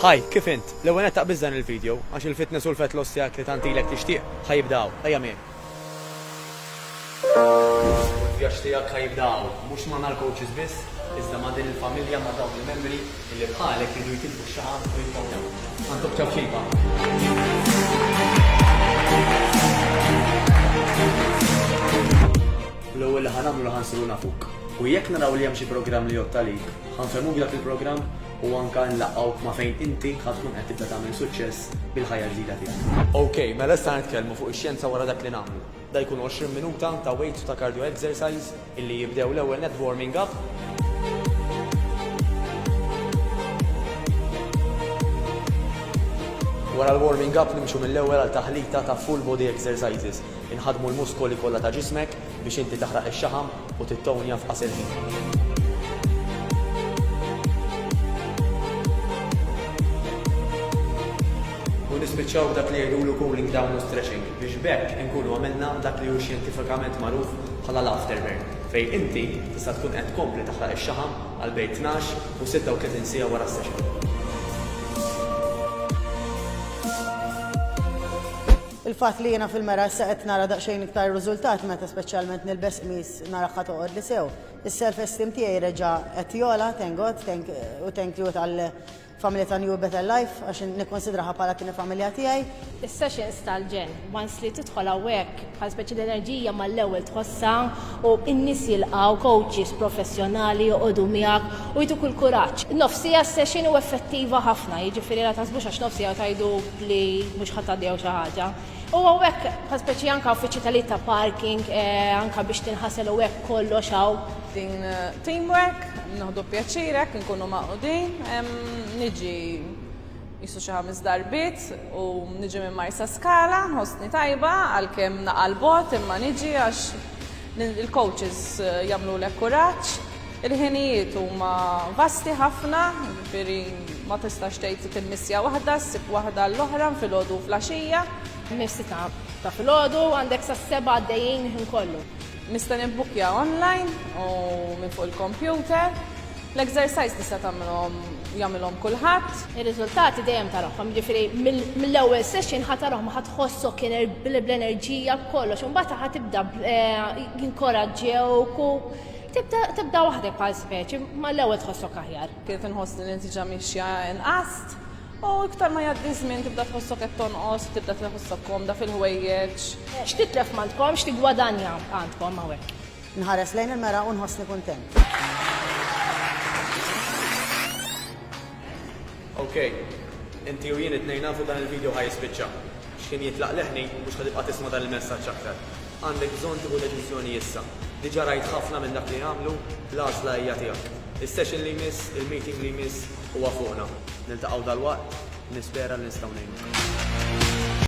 Ħaj, kif int? L-ewwel qed taqbiż dan il-video għax il-fitness u l-fat loss tiegħek li tantilek tixtieq ħajibdaw, ejja min. Il-vjaġġ tiegħek ħajibdaw mhux ma' mal-coaches biss, iżda ma' din il-familja ma' dawn il-membri illi bħalek jridu jitilfu x-xaħam u jitmawnew. Għandok ċawċiba. L-ewwel li ħanagħmlu li ħansiru nafuk. U jekk naraw li hemm xi programm li jotta lik, ħanfehmuk dak il-programm u anke nlaqgħu ma' fejn inti ħadd tkun qed tibda tagħmel suċċess bil-ħajja ġdida tiegħek. Okej, mela issa nitkellmu fuq ix-xjenza wara dak li nagħmlu. Da jkun 20 minuta ta' weight ta' cardio exercise illi jibdew l-ewwel net warming up. Wara l-warming up nimxu mill-ewwel għal taħlita ta' full body exercises. Inħadmu l-muskoli kollha ta' ġismek biex inti taħraq ix-xaħam u tittonja f'qasir ħin. U nispiċċaw dak li jgħidulu cooling down u stretching biex bekk inkunu għamilna dak li hu xjentifikament magħruf bħala l-afterburn fejn inti tista' tkun qed tkompli taħraq ix-xaħam għal bejn 12 u 36 siegħa wara s-session. Il-fatt li jiena fil-mera issa qed nara daqsxejn iktar riżultat meta speċjalment nilbes qmies nara ħadd toqgħod li sew. Is-self-esteem tiegħi reġa' qed jola, thank God, thank you tal-familja ta' New Better Life għax nikkonsidraha bħala tieni familja tiegħi. Is-sessions tal-ġen, once li tidħol hawnhekk bħal speċi l-enerġija mal-ewwel tħossha u n-nies jilqgħu coaches professjonali joqogħdu miegħek u jtuk il-kuraġġ. Nofsija s-session hu effettiva ħafna, jiġifieri la tasbux għax nofsija tgħidu li mhux ħadd tgħaddew xi ħaġa. U hawnhekk bħal speċi anke uffiċċji tal-ta' parking anke biex tinħasel hawnhekk kollox hawn. Din teamwork, naħdu pjaċirek, nkunu maqudin, niġi jisu xi 5 darbiet u niġi minn Marsa Skala, nħossni tajba għalkemm naqal bot imma niġi għax il-coaches jagħmlulek kuraġġ. Il-ħinijiet huma vasti ħafna, jiġifieri ma tistax tgħid tilmissja waħda, ssib waħda l-oħra filgħodu flaxija. Nifsi ta' filgħodu għandek sa' 7 għaddejjin ħin kollu. Nista' nibbukja online u minn fuq il-computer. L-exercise tista' jagħmilhom kulħadd. Ir-riżultati dejjem tarahom, jiġifieri mill-ewwel session ħadd tarahom ħadd tħossok bl-enerġija b'kollox, u mbagħad ħadd tibda jinkoraġġewk u tibda waħdek bħal speċi mal-ewwel tħossok aħjar. Kienet inħoss li l-intiġa mixja inqast u iktar ma jgħaddi żmien tibda tħossok qed tonqos, tibda tħossok komda fil-ħwejjeġ. X'titlef m'għandkom, x'tigwadanja għandkom hawnhekk. Nħares lejn il-mera u nħossni kuntent. Okej, inti u jien it-tnejn nafu dan il-video ħajspiċċa. X'kien jitlaq leħni mhux ħadibqa' tisma' dan il-messaġġ aktar. Għandek bżonn tieħu deċiżjoni issa. Diġà rajt ħafna minn dak li għamlu, l-għażla hija tiegħek. Is-session li jmiss, il-meeting li jmiss huwa fuqna. Niltaqgħu dal-waqt, nispera li nistgħu ngħinu.